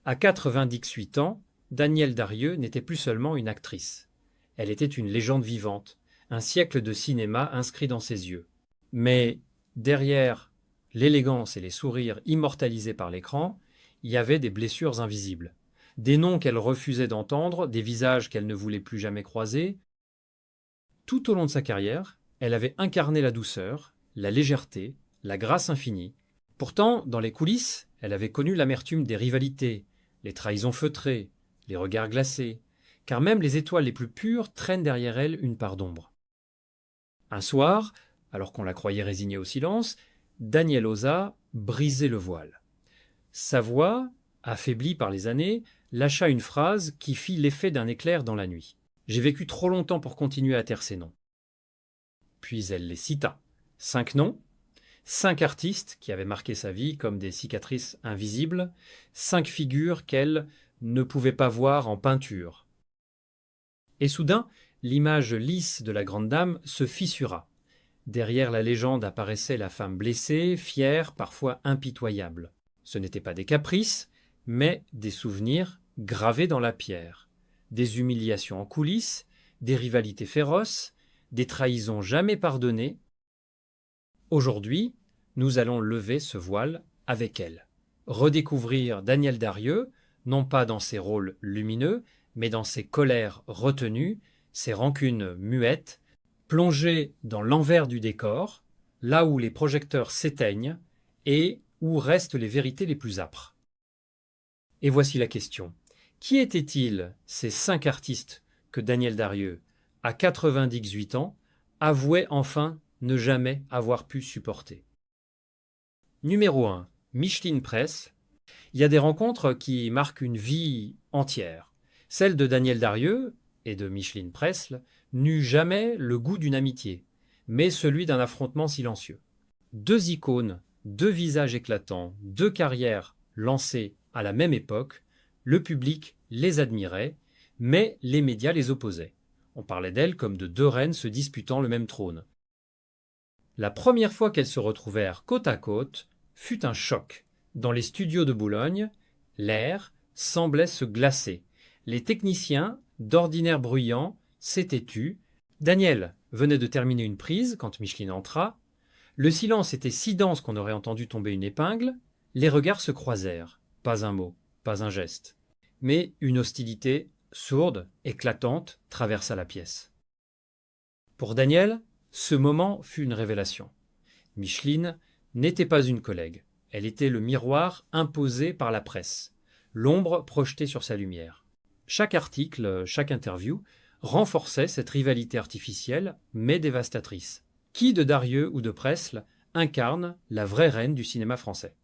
À 98 ans, Danielle Darrieux n'était plus seulement une actrice. Elle était une légende vivante, un siècle de cinéma inscrit dans ses yeux. Mais derrière l'élégance et les sourires immortalisés par l'écran, il y avait des blessures invisibles. Des noms qu'elle refusait d'entendre, des visages qu'elle ne voulait plus jamais croiser. Tout au long de sa carrière, elle avait incarné la douceur, la légèreté, la grâce infinie. Pourtant, dans les coulisses, elle avait connu l'amertume des rivalités, les trahisons feutrées, les regards glacés, car même les étoiles les plus pures traînent derrière elle une part d'ombre. Un soir, alors qu'on la croyait résignée au silence, Danielle osa briser le voile. Sa voix, affaiblie par les années, lâcha une phrase qui fit l'effet d'un éclair dans la nuit. J'ai vécu trop longtemps pour continuer à taire ces noms. Puis elle les cita. 5 noms, 5 artistes qui avaient marqué sa vie comme des cicatrices invisibles, 5 figures qu'elle ne pouvait pas voir en peinture. Et soudain, l'image lisse de la grande dame se fissura. Derrière la légende apparaissait la femme blessée, fière, parfois impitoyable. Ce n'étaient pas des caprices, mais des souvenirs gravés dans la pierre. Des humiliations en coulisses, des rivalités féroces, des trahisons jamais pardonnées. Aujourd'hui, nous allons lever ce voile avec elle. Redécouvrir Danielle Darrieux, non pas dans ses rôles lumineux, mais dans ses colères retenues, ses rancunes muettes, plonger dans l'envers du décor, là où les projecteurs s'éteignent et où restent les vérités les plus âpres. Et voici la question. Qui étaient-ils, ces 5 artistes que Danielle Darrieux, à 98 ans, avouait enfin ne jamais avoir pu supporter? Numéro 1. Micheline Press. Il y a des rencontres qui marquent une vie entière. Celle de Danielle Darrieux et de Micheline Press n'eut jamais le goût d'une amitié, mais celui d'un affrontement silencieux. 2 icônes, 2 visages éclatants, 2 carrières lancées à la même époque, le public les admirait, mais les médias les opposaient. On parlait d'elles comme de 2 reines se disputant le même trône. La première fois qu'elles se retrouvèrent côte à côte fut un choc. Dans les studios de Boulogne, l'air semblait se glacer. Les techniciens, d'ordinaire bruyants, s'étaient tus. Daniel venait de terminer une prise quand Micheline entra. Le silence était si dense qu'on aurait entendu tomber une épingle. Les regards se croisèrent. Pas un mot, pas un geste. Mais une hostilité sourde, éclatante, traversa la pièce. Pour Daniel, ce moment fut une révélation. Micheline n'était pas une collègue. Elle était le miroir imposé par la presse, l'ombre projetée sur sa lumière. Chaque article, chaque interview renforçait cette rivalité artificielle, mais dévastatrice. Qui de Darrieux ou de Presles incarne la vraie reine du cinéma français?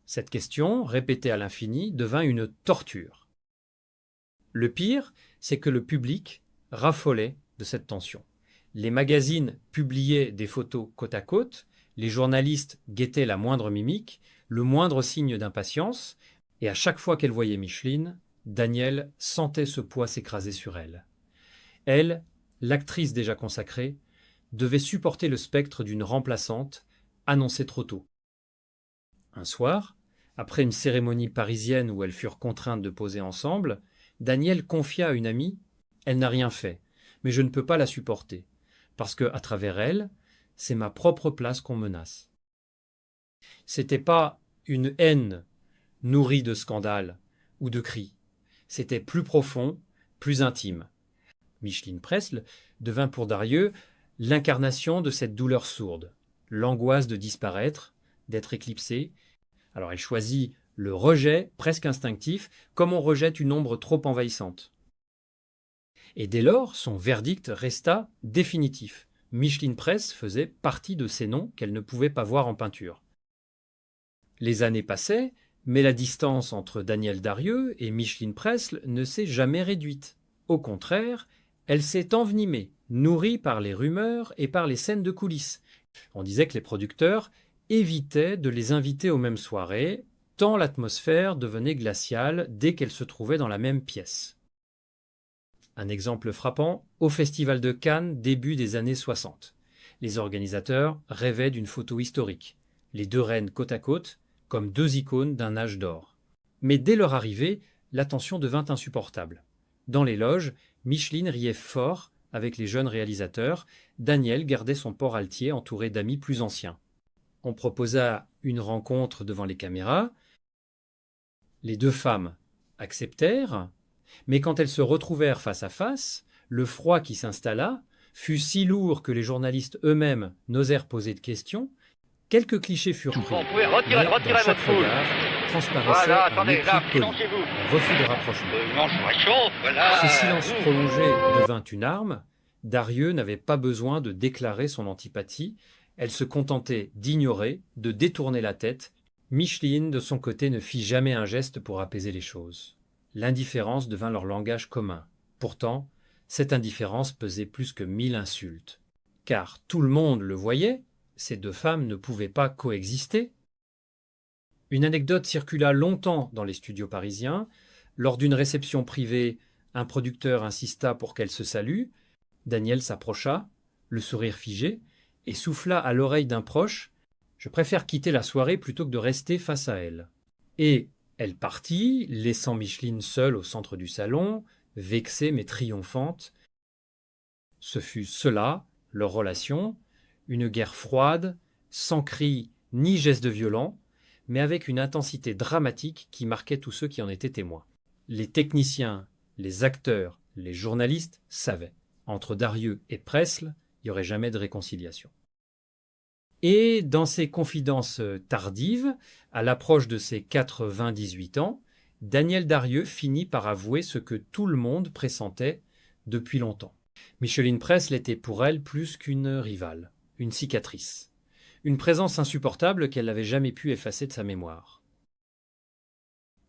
Cette question, répétée à l'infini, devint une torture. Le pire, c'est que le public raffolait de cette tension. Les magazines publiaient des photos côte à côte, les journalistes guettaient la moindre mimique, le moindre signe d'impatience, et à chaque fois qu'elle voyait Micheline, Danielle sentait ce poids s'écraser sur elle. Elle, l'actrice déjà consacrée, devait supporter le spectre d'une remplaçante annoncée trop tôt. Un soir, après une cérémonie parisienne où elles furent contraintes de poser ensemble, Danielle confia à une amie « Elle n'a rien fait, mais je ne peux pas la supporter, parce que, à travers elle, c'est ma propre place qu'on menace. » C'était pas une haine nourrie de scandales ou de cris. C'était plus profond, plus intime. Micheline Press devint pour Darrieux l'incarnation de cette douleur sourde, l'angoisse de disparaître, d'être éclipsée. Alors elle choisit le rejet presque instinctif, comme on rejette une ombre trop envahissante. Et dès lors, son verdict resta définitif. Micheline Press faisait partie de ces noms qu'elle ne pouvait pas voir en peinture. Les années passaient, mais la distance entre Danielle Darrieux et Micheline Press ne s'est jamais réduite. Au contraire, elle s'est envenimée, nourrie par les rumeurs et par les scènes de coulisses. On disait que les producteurs évitaient de les inviter aux mêmes soirées, tant l'atmosphère devenait glaciale dès qu'elles se trouvaient dans la même pièce. Un exemple frappant, au Festival de Cannes, début des années 60. Les organisateurs rêvaient d'une photo historique, les 2 reines côte à côte, comme 2 icônes d'un âge d'or. Mais dès leur arrivée, la tension devint insupportable. Dans les loges, Micheline riait fort avec les jeunes réalisateurs. Daniel gardait son port altier entouré d'amis plus anciens. On proposa une rencontre devant les caméras. Les deux femmes acceptèrent, mais quand elles se retrouvèrent face à face, le froid qui s'installa fut si lourd que les journalistes eux-mêmes n'osèrent poser de questions. Quelques clichés furent pris, Vous pouvez mais dans retirer chaque votre foule. regard transparaissait Voilà, un attendez, mépris là, poli, silencez-vous. un refus de rapprochement. Non, je vous réchauffe, voilà. Ce silence prolongé devint une arme. Darieux n'avait pas besoin de déclarer son antipathie. Elle se contentait d'ignorer, de détourner la tête. Micheline, de son côté, ne fit jamais un geste pour apaiser les choses. L'indifférence devint leur langage commun. Pourtant, cette indifférence pesait plus que 1000 insultes. Car tout le monde le voyait, ces deux femmes ne pouvaient pas coexister. Une anecdote circula longtemps dans les studios parisiens. Lors d'une réception privée, un producteur insista pour qu'elle se salue. Daniel s'approcha, le sourire figé, et souffla à l'oreille d'un proche « Je préfère quitter la soirée plutôt que de rester face à elle ». Et elle partit, laissant Micheline seule au centre du salon, vexée mais triomphante. Ce fut cela, leur relation, une guerre froide, sans cris ni gestes violents, mais avec une intensité dramatique qui marquait tous ceux qui en étaient témoins. Les techniciens, les acteurs, les journalistes savaient. Entre Darieux et Presles, il n'y aurait jamais de réconciliation. Et dans ses confidences tardives, à l'approche de ses 98 ans, Daniel Darieux finit par avouer ce que tout le monde pressentait depuis longtemps. Micheline Presles était pour elle plus qu'une rivale, une cicatrice, une présence insupportable qu'elle n'avait jamais pu effacer de sa mémoire.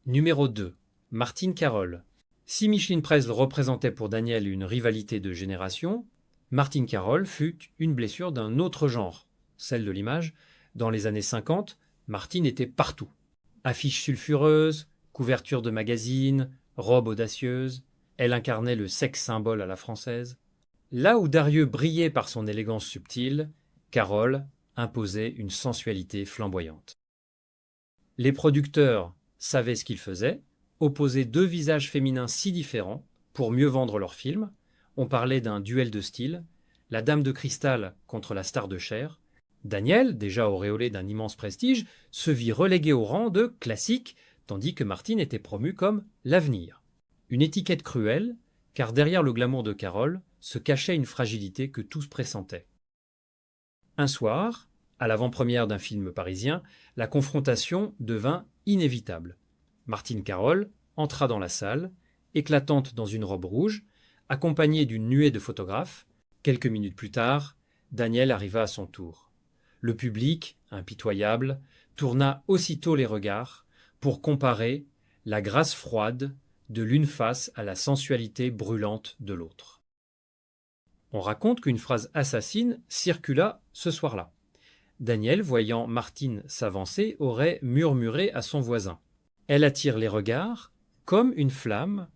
Numéro 2. Martine Carol. Si Micheline Presles représentait pour Daniel une rivalité de génération, Martine Carol fut une blessure d'un autre genre, celle de l'image. Dans les années 50, Martine était partout. Affiches sulfureuses, couvertures de magazines, robes audacieuses, elle incarnait le sexe symbole à la française. Là où Darieux brillait par son élégance subtile, Carol imposait une sensualité flamboyante. Les producteurs savaient ce qu'ils faisaient, opposaient deux visages féminins si différents pour mieux vendre leur film. On parlait d'un duel de style, la dame de cristal contre la star de chair. Daniel, déjà auréolé d'un immense prestige, se vit relégué au rang de classique, tandis que Martine était promue comme l'avenir. Une étiquette cruelle, car derrière le glamour de Carol se cachait une fragilité que tous pressentaient. Un soir, à l'avant-première d'un film parisien, la confrontation devint inévitable. Martine Carol entra dans la salle, éclatante dans une robe rouge, accompagnée d'une nuée de photographes. Quelques minutes plus tard, Daniel arriva à son tour. Le public, impitoyable, tourna aussitôt les regards pour comparer la grâce froide de l'une face à la sensualité brûlante de l'autre. On raconte qu'une phrase assassine circula ce soir-là. Daniel, voyant Martine s'avancer, aurait murmuré à son voisin. Elle attire les regards comme une flamme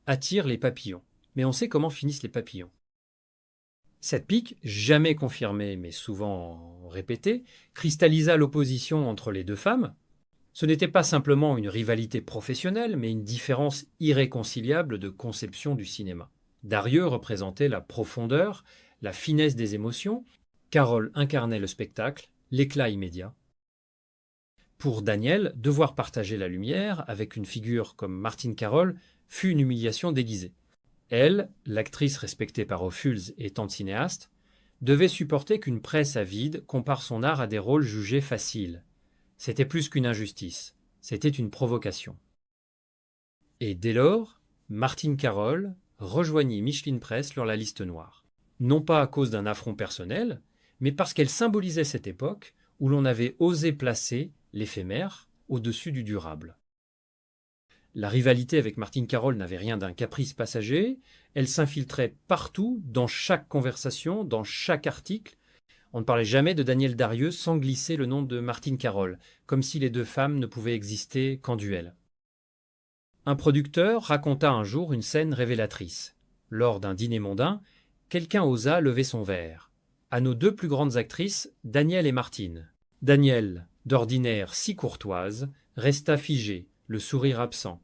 attire les papillons. Mais on sait comment finissent les papillons. Cette pique, jamais confirmée mais souvent répétée, cristallisa l'opposition entre les deux femmes. Ce n'était pas simplement une rivalité professionnelle, mais une différence irréconciliable de conception du cinéma. Darieux représentait la profondeur, la finesse des émotions. Carol incarnait le spectacle, l'éclat immédiat. Pour Daniel, devoir partager la lumière avec une figure comme Martine Carol fut une humiliation déguisée. Elle, l'actrice respectée par Ophuls et tant de cinéastes, devait supporter qu'une presse avide compare son art à des rôles jugés faciles. C'était plus qu'une injustice, c'était une provocation. Et dès lors, Martine Carol rejoignit Micheline Presles sur la liste noire. Non pas à cause d'un affront personnel, mais parce qu'elle symbolisait cette époque où l'on avait osé placer l'éphémère au-dessus du durable. La rivalité avec Martine Carol n'avait rien d'un caprice passager, elle s'infiltrait partout, dans chaque conversation, dans chaque article. On ne parlait jamais de Daniel Darieux sans glisser le nom de Martine Carol, comme si les deux femmes ne pouvaient exister qu'en duel. Un producteur raconta un jour une scène révélatrice. Lors d'un dîner mondain, quelqu'un osa lever son verre. À nos deux plus grandes actrices, Daniel et Martine. Daniel, d'ordinaire si courtoise, resta figée, le sourire absent.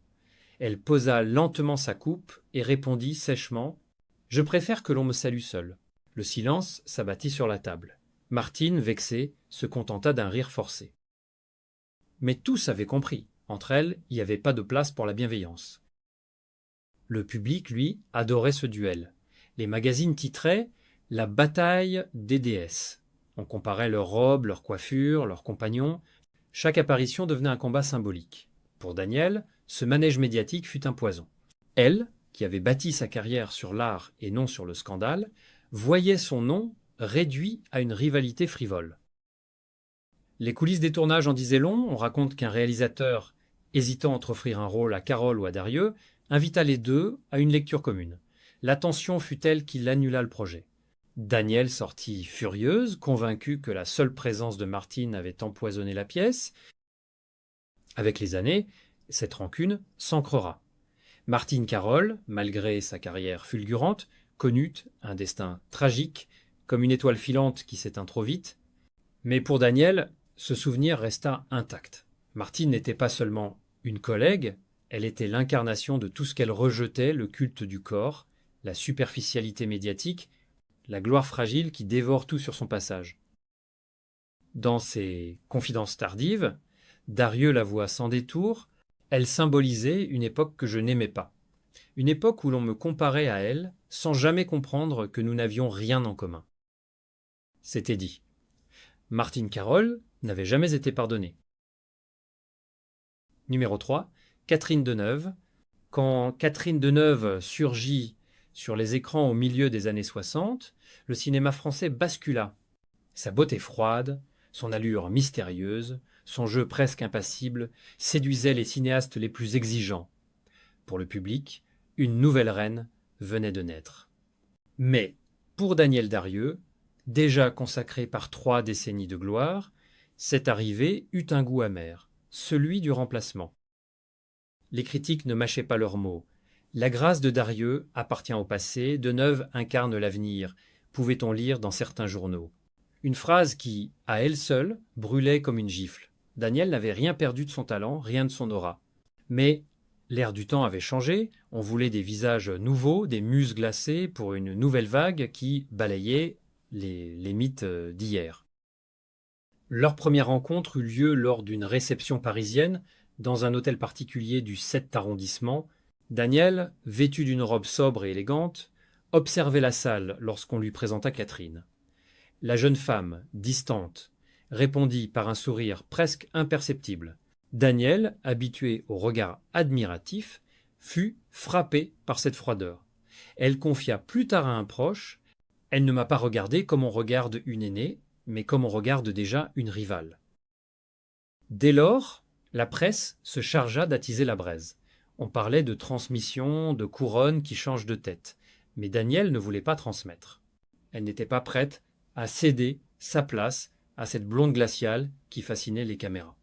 Elle posa lentement sa coupe et répondit sèchement « Je préfère que l'on me salue seul ». Le silence s'abattit sur la table. Martine, vexée, se contenta d'un rire forcé. Mais tous avaient compris. Entre elles, il n'y avait pas de place pour la bienveillance. Le public, lui, adorait ce duel. Les magazines titraient « La bataille des déesses ». On comparait leurs robes, leurs coiffures, leurs compagnons. Chaque apparition devenait un combat symbolique. Pour Danielle, ce manège médiatique fut un poison. Elle, qui avait bâti sa carrière sur l'art et non sur le scandale, voyait son nom réduit à une rivalité frivole. Les coulisses des tournages en disaient long. On raconte qu'un réalisateur, hésitant entre offrir un rôle à Carole ou à Darieux, invita les deux à une lecture commune. La tension fut telle qu'il annula le projet. Danielle sortit furieuse, convaincue que la seule présence de Martine avait empoisonné la pièce. Avec les années, cette rancune s'ancrera. Martine Carole, malgré sa carrière fulgurante, connut un destin tragique, comme une étoile filante qui s'éteint trop vite. Mais pour Danielle, ce souvenir resta intact. Martine n'était pas seulement une collègue, elle était l'incarnation de tout ce qu'elle rejetait, le culte du corps, la superficialité médiatique, la gloire fragile qui dévore tout sur son passage. Dans ses confidences tardives, Darieux l'avoua sans détour, elle symbolisait une époque que je n'aimais pas. Une époque où l'on me comparait à elle sans jamais comprendre que nous n'avions rien en commun. C'était dit. Martine Carole n'avait jamais été pardonnée. Numéro 3. Catherine Deneuve. Quand Catherine Deneuve surgit sur les écrans au milieu des années 60, le cinéma français bascula. Sa beauté froide, son allure mystérieuse, son jeu presque impassible séduisaient les cinéastes les plus exigeants. Pour le public, une nouvelle reine venait de naître. Mais, pour Danielle Darieux, déjà consacré par 3 décennies de gloire, cette arrivée eut un goût amer, celui du remplacement. Les critiques ne mâchaient pas leurs mots. La grâce de Darieux appartient au passé, Deneuve incarne l'avenir, pouvait-on lire dans certains journaux. Une phrase qui, à elle seule, brûlait comme une gifle. Danielle n'avait rien perdu de son talent, rien de son aura. Mais l'air du temps avait changé, on voulait des visages nouveaux, des muses glacées pour une nouvelle vague qui balayait les mythes d'hier. Leur première rencontre eut lieu lors d'une réception parisienne, dans un hôtel particulier du 7e arrondissement. Danielle, vêtue d'une robe sobre et élégante, observait la salle lorsqu'on lui présenta Catherine. La jeune femme, distante, répondit par un sourire presque imperceptible. Danielle, habituée au regard admiratif, fut frappée par cette froideur. Elle confia plus tard à un proche « Elle ne m'a pas regardé comme on regarde une aînée, mais comme on regarde déjà une rivale. » Dès lors, la presse se chargea d'attiser la braise. On parlait de transmission, de couronne qui change de tête. Mais Danielle ne voulait pas transmettre. Elle n'était pas prête à céder sa place à cette blonde glaciale qui fascinait les caméras.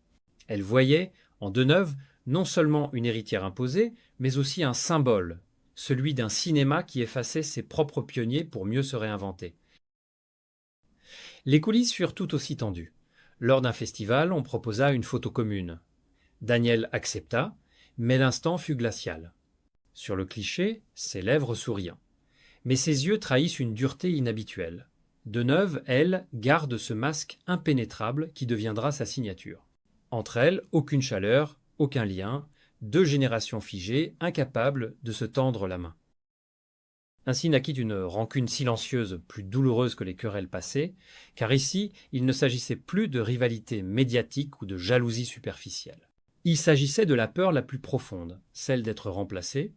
Elle voyait en Deneuve non seulement une héritière imposée, mais aussi un symbole, celui d'un cinéma qui effaçait ses propres pionniers pour mieux se réinventer. Les coulisses furent tout aussi tendues. Lors d'un festival, on proposa une photo commune. Danielle accepta, mais l'instant fut glacial. Sur le cliché, ses lèvres souriant. Mais ses yeux trahissent une dureté inhabituelle. Deneuve, elle, garde ce masque impénétrable qui deviendra sa signature. Entre elles, aucune chaleur, aucun lien, 2 générations figées, incapables de se tendre la main. Ainsi naquit une rancune silencieuse plus douloureuse que les querelles passées, car ici, il ne s'agissait plus de rivalité médiatique ou de jalousie superficielle. Il s'agissait de la peur la plus profonde, celle d'être remplacée.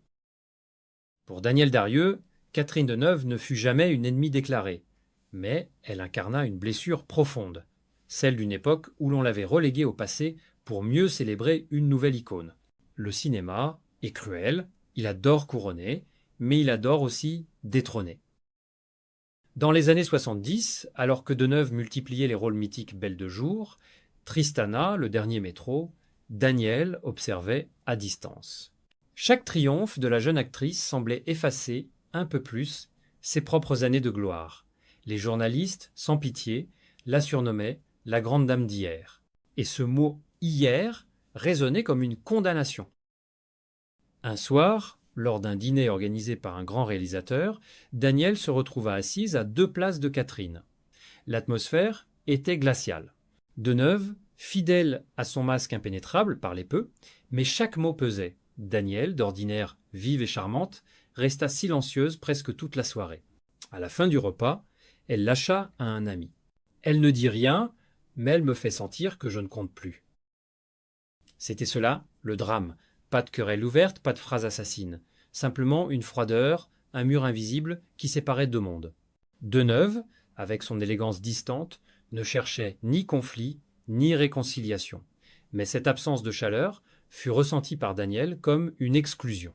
Pour Danielle Darieux, Catherine Deneuve ne fut jamais une ennemie déclarée, mais elle incarna une blessure profonde, celle d'une époque où l'on l'avait reléguée au passé pour mieux célébrer une nouvelle icône. Le cinéma est cruel, il adore couronner, mais il adore aussi détrôner. Dans les années 70, alors que Deneuve multipliait les rôles mythiques Belle de jour, Tristana, Le Dernier Métro, Danielle observait à distance. Chaque triomphe de la jeune actrice semblait effacer, un peu plus, ses propres années de gloire. Les journalistes, sans pitié, la surnommaient la grande dame d'hier. Et ce mot « hier » résonnait comme une condamnation. Un soir, lors d'un dîner organisé par un grand réalisateur, Danielle se retrouva assise à 2 places de Catherine. L'atmosphère était glaciale. Deneuve, fidèle à son masque impénétrable, parlait peu, mais chaque mot pesait. Danielle, d'ordinaire vive et charmante, resta silencieuse presque toute la soirée. À la fin du repas, elle lâcha à un ami. Elle ne dit rien, mais elle me fait sentir que je ne compte plus. C'était cela, le drame. Pas de querelle ouverte, pas de phrase assassine. Simplement une froideur, un mur invisible qui séparait deux mondes. Deneuve, avec son élégance distante, ne cherchait ni conflit, ni réconciliation. Mais cette absence de chaleur fut ressentie par Daniel comme une exclusion.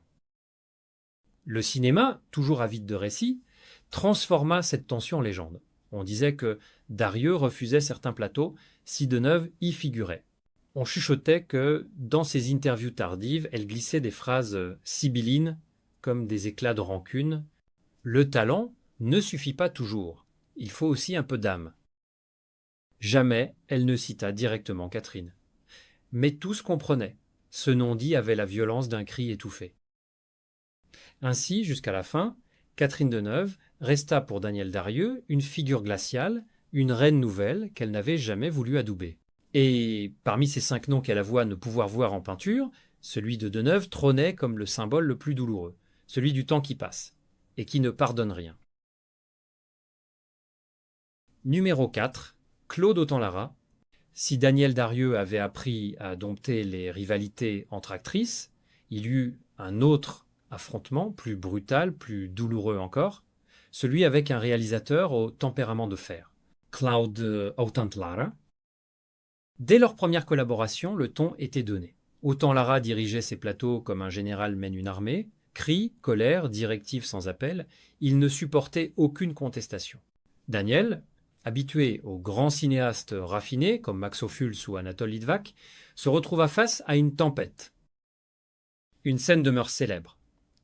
Le cinéma, toujours avide de récits, transforma cette tension en légende. On disait que Darieux refusait certains plateaux si Deneuve y figurait. On chuchotait que, dans ses interviews tardives, elle glissait des phrases sibyllines, comme des éclats de rancune. Le talent ne suffit pas toujours. Il faut aussi un peu d'âme. Jamais elle ne cita directement Catherine. Mais tous comprenaient. Ce non-dit avait la violence d'un cri étouffé. Ainsi, jusqu'à la fin, Catherine Deneuve resta pour Danielle Darieux une figure glaciale, une reine nouvelle qu'elle n'avait jamais voulu adouber. Et parmi ces 5 noms qu'elle avoua ne pouvoir voir en peinture, celui de Deneuve trônait comme le symbole le plus douloureux, celui du temps qui passe, et qui ne pardonne rien. Numéro 4. Claude Autant-Lara. Si Danielle Darieux avait appris à dompter les rivalités entre actrices, il y eut un autre affrontement, plus brutal, plus douloureux encore, celui avec un réalisateur au tempérament de fer, Claude Autant-Lara. Dès leur première collaboration, le ton était donné. Autant-Lara dirigeait ses plateaux comme un général mène une armée. Cris, colère, directives sans appel, il ne supportait aucune contestation. Daniel, habitué aux grands cinéastes raffinés comme Max Ophuls ou Anatole Litvak, se retrouva face à une tempête. Une scène demeure célèbre.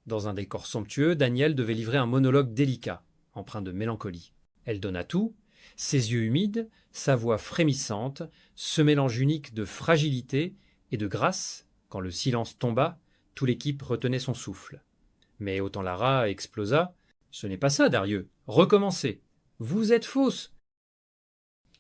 Dans un décor somptueux, Daniel devait livrer un monologue délicat, empreint de mélancolie. Elle donna tout, ses yeux humides, sa voix frémissante, ce mélange unique de fragilité et de grâce. Quand le silence tomba, toute l'équipe retenait son souffle. Mais Autant-Lara explosa. « Ce n'est pas ça, Darieux. Recommencez. Vous êtes fausse. »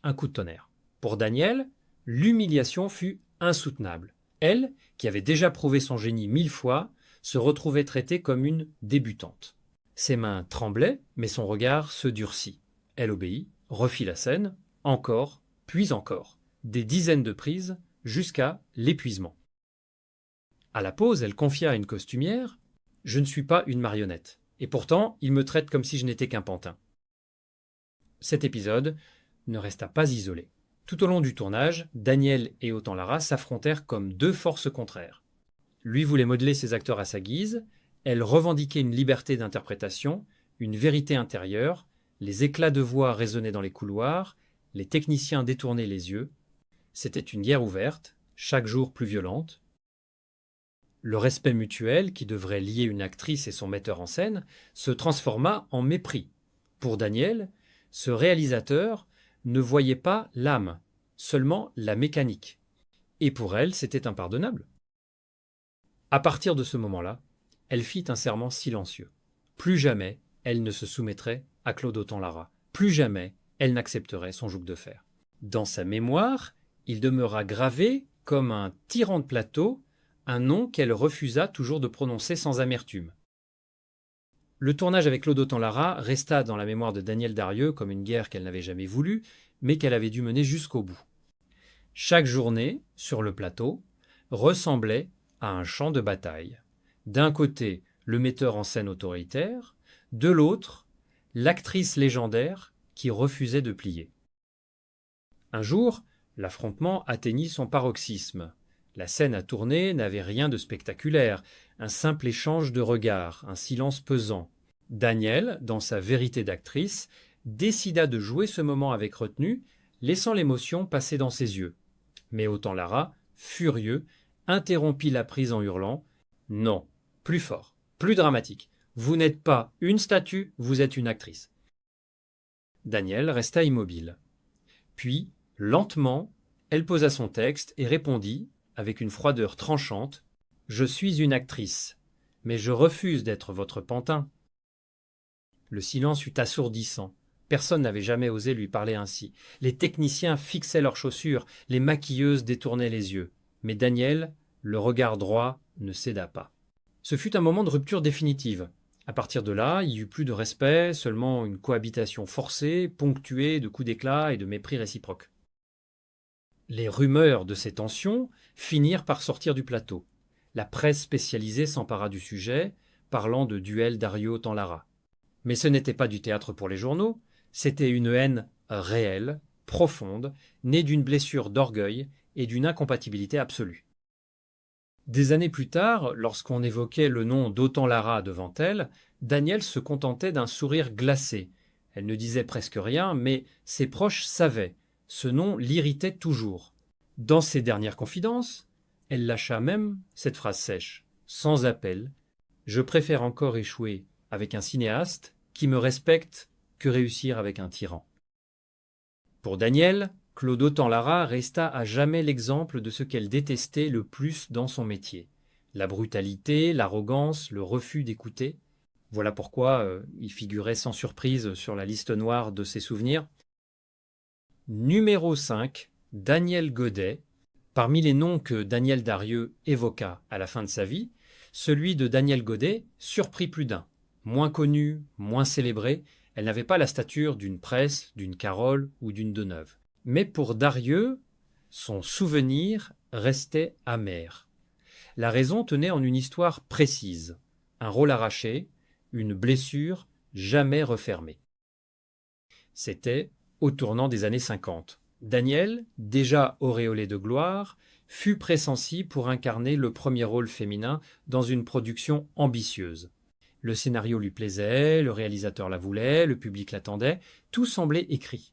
Un coup de tonnerre. Pour Daniel, l'humiliation fut insoutenable. Elle, qui avait déjà prouvé son génie 1000 fois, se retrouvait traitée comme une débutante. Ses mains tremblaient, mais son regard se durcit. Elle obéit, refit la scène, encore, puis encore, des dizaines de prises, jusqu'à l'épuisement. À la pause, elle confia à une costumière « Je ne suis pas une marionnette, et pourtant, il me traite comme si je n'étais qu'un pantin. » Cet épisode ne resta pas isolé. Tout au long du tournage, Daniel et Autant-Lara s'affrontèrent comme deux forces contraires. Lui voulait modeler ses acteurs à sa guise, elle revendiquait une liberté d'interprétation, une vérité intérieure, les éclats de voix résonnaient dans les couloirs, les techniciens détournaient les yeux. C'était une guerre ouverte, chaque jour plus violente. Le respect mutuel, qui devrait lier une actrice et son metteur en scène, se transforma en mépris. Pour Daniel, ce réalisateur ne voyait pas l'âme, seulement la mécanique. Et pour elle, c'était impardonnable. À partir de ce moment-là, elle fit un serment silencieux. Plus jamais elle ne se soumettrait à Claude Autant-Lara. Plus jamais elle n'accepterait son joug de fer. Dans sa mémoire, il demeura gravé comme un tyran de plateau, un nom qu'elle refusa toujours de prononcer sans amertume. Le tournage avec Claude Autant-Lara resta dans la mémoire de Danielle Darieux comme une guerre qu'elle n'avait jamais voulu, mais qu'elle avait dû mener jusqu'au bout. Chaque journée, sur le plateau, ressemblait à un champ de bataille. D'un côté, le metteur en scène autoritaire, de l'autre, l'actrice légendaire qui refusait de plier. Un jour, l'affrontement atteignit son paroxysme. La scène à tourner n'avait rien de spectaculaire, un simple échange de regards, un silence pesant. Danielle, dans sa vérité d'actrice, décida de jouer ce moment avec retenue, laissant l'émotion passer dans ses yeux. Mais Autant-Lara, furieux, interrompit la prise en hurlant « Non, plus fort, plus dramatique. Vous n'êtes pas une statue, vous êtes une actrice. » Danielle resta immobile. Puis, lentement, elle posa son texte et répondit, avec une froideur tranchante: « Je suis une actrice, mais je refuse d'être votre pantin. » Le silence fut assourdissant. Personne n'avait jamais osé lui parler ainsi. Les techniciens fixaient leurs chaussures, les maquilleuses détournaient les yeux. Mais Daniel, le regard droit, ne céda pas. Ce fut un moment de rupture définitive. À partir de là, il n'y eut plus de respect, seulement une cohabitation forcée, ponctuée de coups d'éclat et de mépris réciproques. Les rumeurs de ces tensions finirent par sortir du plateau. La presse spécialisée s'empara du sujet, parlant de duel Dario-Tanlara. Mais ce n'était pas du théâtre pour les journaux, c'était une haine réelle, profonde, née d'une blessure d'orgueil et d'une incompatibilité absolue. Des années plus tard, lorsqu'on évoquait le nom d'Autant-Lara devant elle, Daniel se contentait d'un sourire glacé. Elle ne disait presque rien, mais ses proches savaient. Ce nom l'irritait toujours. Dans ses dernières confidences, elle lâcha même cette phrase sèche, sans appel: « Je préfère encore échouer avec un cinéaste qui me respecte que réussir avec un tyran. » Pour Daniel, Claude Autant-Lara resta à jamais l'exemple de ce qu'elle détestait le plus dans son métier: la brutalité, l'arrogance, le refus d'écouter. Voilà pourquoi il figurait sans surprise sur la liste noire de ses souvenirs. Numéro 5, Daniel Godet. Parmi les noms que Daniel Darieux évoqua à la fin de sa vie, celui de Daniel Godet surprit plus d'un. Moins connue, moins célébrée, elle n'avait pas la stature d'une Presse, d'une Carole ou d'une Deneuve. Mais pour Darieux, son souvenir restait amer. La raison tenait en une histoire précise: un rôle arraché, une blessure jamais refermée. C'était au tournant des années 50. Daniel, déjà auréolé de gloire, fut pressenti pour incarner le premier rôle féminin dans une production ambitieuse. Le scénario lui plaisait, le réalisateur la voulait, le public l'attendait, tout semblait écrit.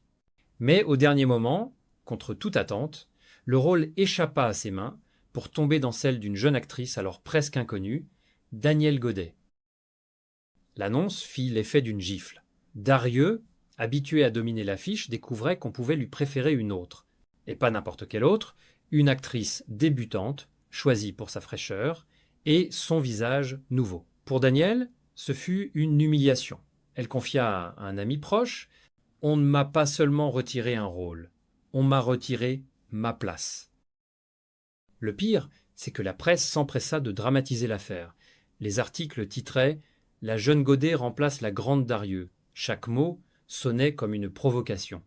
Mais au dernier moment, contre toute attente, le rôle échappa à ses mains pour tomber dans celle d'une jeune actrice alors presque inconnue, Daniel Godet. L'annonce fit l'effet d'une gifle. Darieux, habitué à dominer l'affiche, découvrait qu'on pouvait lui préférer une autre. Et pas n'importe quelle autre, une actrice débutante, choisie pour sa fraîcheur, et son visage nouveau. Pour Daniel, ce fut une humiliation. Elle confia à un ami proche: « On ne m'a pas seulement retiré un rôle, on m'a retiré ma place. » Le pire, c'est que la presse s'empressa de dramatiser l'affaire. Les articles titraient « La jeune Godet remplace la grande Darieux ». Chaque mot sonnait comme une provocation.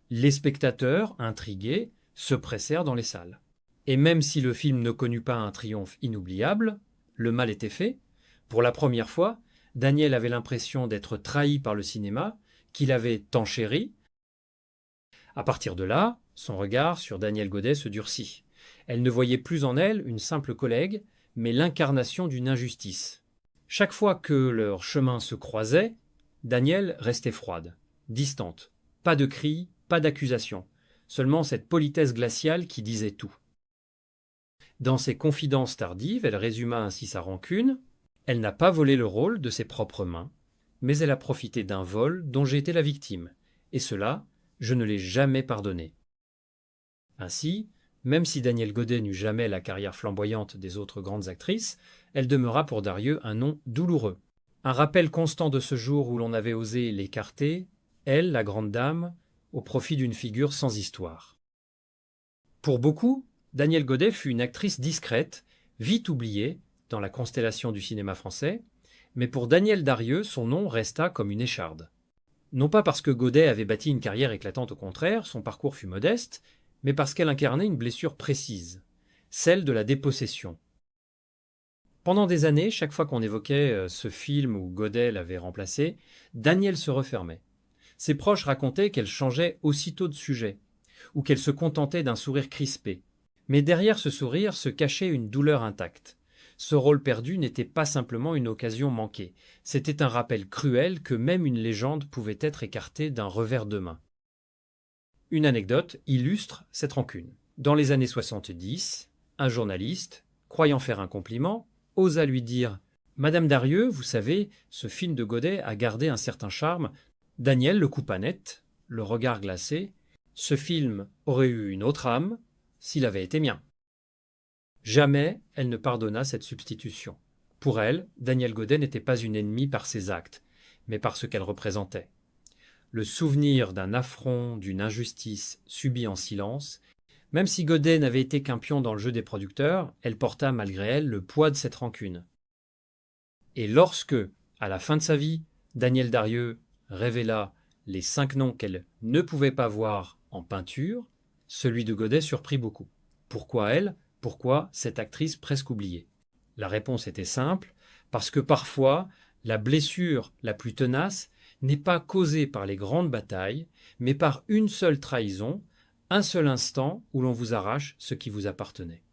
Les spectateurs, intrigués, se pressèrent dans les salles. Et même si le film ne connut pas un triomphe inoubliable, le mal était fait. Pour la première fois, Daniel avait l'impression d'être trahi par le cinéma, qu'il avait tant chéri. À partir de là, son regard sur Daniel Godet se durcit. Elle ne voyait plus en elle une simple collègue, mais l'incarnation d'une injustice. Chaque fois que leurs chemins se croisaient, Daniel restait froide, distante. Pas de cris, pas d'accusation. Seulement cette politesse glaciale qui disait tout. Dans ses confidences tardives, elle résuma ainsi sa rancune. Elle n'a pas volé le rôle de ses propres mains, mais elle a profité d'un vol dont j'ai été la victime. Et cela, je ne l'ai jamais pardonné. Ainsi, même si Daniel Godet n'eut jamais la carrière flamboyante des autres grandes actrices, elle demeura pour Darieux un nom douloureux. Un rappel constant de ce jour où l'on avait osé l'écarter, elle, la grande dame, au profit d'une figure sans histoire. Pour beaucoup, Daniel Godet fut une actrice discrète, vite oubliée dans la constellation du cinéma français, mais pour Daniel Darieux, son nom resta comme une écharde. Non pas parce que Godet avait bâti une carrière éclatante, au contraire, son parcours fut modeste, mais parce qu'elle incarnait une blessure précise, celle de la dépossession. Pendant des années, chaque fois qu'on évoquait ce film où Godet l'avait remplacé, Daniel se refermait. Ses proches racontaient qu'elle changeait aussitôt de sujet, ou qu'elle se contentait d'un sourire crispé. Mais derrière ce sourire se cachait une douleur intacte. Ce rôle perdu n'était pas simplement une occasion manquée, c'était un rappel cruel que même une légende pouvait être écartée d'un revers de main. Une anecdote illustre cette rancune. Dans les années 70, un journaliste, croyant faire un compliment, osa lui dire « Madame Darieux, vous savez, ce film de Godet a gardé un certain charme. » Daniel le coupa net, le regard glacé. « Ce film aurait eu une autre âme s'il avait été mien. » Jamais elle ne pardonna cette substitution. Pour elle, Danielle Godet n'était pas une ennemie par ses actes, mais par ce qu'elle représentait. Le souvenir d'un affront, d'une injustice subie en silence. Même si Godet n'avait été qu'un pion dans le jeu des producteurs, elle porta malgré elle le poids de cette rancune. Et lorsque, à la fin de sa vie, Danielle Darieux révéla les 5 noms qu'elle ne pouvait pas voir en peinture, celui de Godet surprit beaucoup. Pourquoi elle? Pourquoi cette actrice presque oubliée? La réponse était simple, parce que parfois, la blessure la plus tenace n'est pas causée par les grandes batailles, mais par une seule trahison, un seul instant où l'on vous arrache ce qui vous appartenait.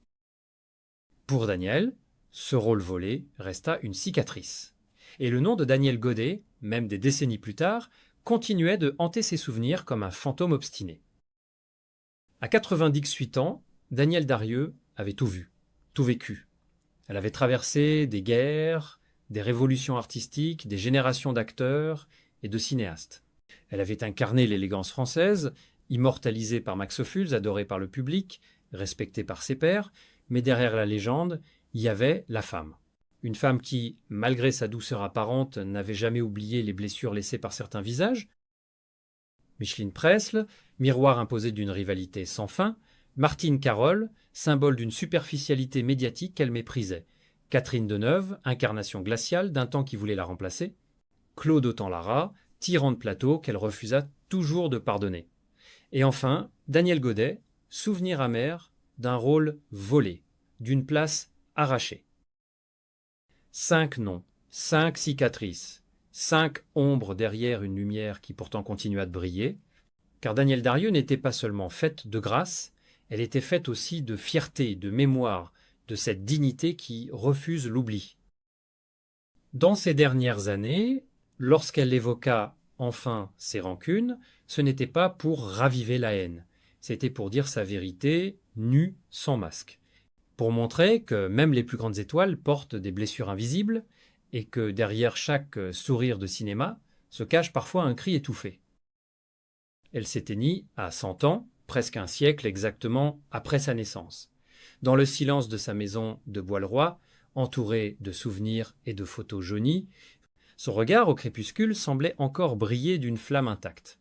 Pour Daniel, ce rôle volé resta une cicatrice. Et le nom de Danielle Godet, même des décennies plus tard, continuait de hanter ses souvenirs comme un fantôme obstiné. À 98 ans, Danielle Darieux avait tout vu, tout vécu. Elle avait traversé des guerres, des révolutions artistiques, des générations d'acteurs et de cinéastes. Elle avait incarné l'élégance française, immortalisée par Max Ophuls, adorée par le public, respectée par ses pairs, mais derrière la légende, il y avait la femme. Une femme qui, malgré sa douceur apparente, n'avait jamais oublié les blessures laissées par certains visages. Micheline Pressle, miroir imposé d'une rivalité sans fin. Martine Carole, symbole d'une superficialité médiatique qu'elle méprisait. Catherine Deneuve, incarnation glaciale d'un temps qui voulait la remplacer. Claude Autant-Lara, tyran de plateau qu'elle refusa toujours de pardonner. Et enfin, Danielle Godet, souvenir amer d'un rôle volé, d'une place arrachée. 5 noms, 5 cicatrices, 5 ombres derrière une lumière qui pourtant continua de briller, car Danielle Darieux n'était pas seulement faite de grâce, elle était faite aussi de fierté, de mémoire, de cette dignité qui refuse l'oubli. Dans ces dernières années, lorsqu'elle évoqua enfin ses rancunes, ce n'était pas pour raviver la haine, c'était pour dire sa vérité, nue, sans masque. Pour montrer que même les plus grandes étoiles portent des blessures invisibles et que derrière chaque sourire de cinéma se cache parfois un cri étouffé. Elle s'éteignit à 100 ans, presque un siècle exactement après sa naissance, dans le silence de sa maison de Bois-le-Roi, entourée de souvenirs et de photos jaunies. Son regard au crépuscule semblait encore briller d'une flamme intacte.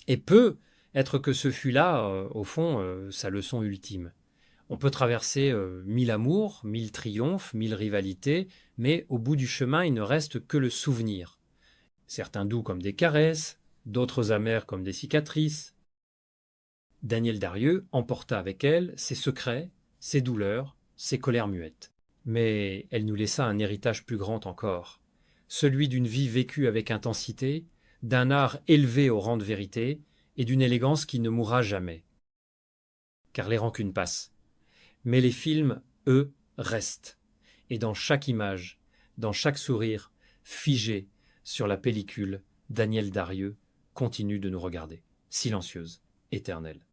Et peut être que ce fut là, au fond, sa leçon ultime. On peut traverser 1000 amours, 1000 triomphes, 1000 rivalités, mais au bout du chemin, il ne reste que le souvenir. Certains doux comme des caresses, d'autres amers comme des cicatrices. Danielle Darieux emporta avec elle ses secrets, ses douleurs, ses colères muettes. Mais elle nous laissa un héritage plus grand encore, celui d'une vie vécue avec intensité, d'un art élevé au rang de vérité et d'une élégance qui ne mourra jamais. Car les rancunes passent. Mais les films, eux, restent. Et dans chaque image, dans chaque sourire, figé sur la pellicule, Danielle Darieux continue de nous regarder, silencieuse, éternelle.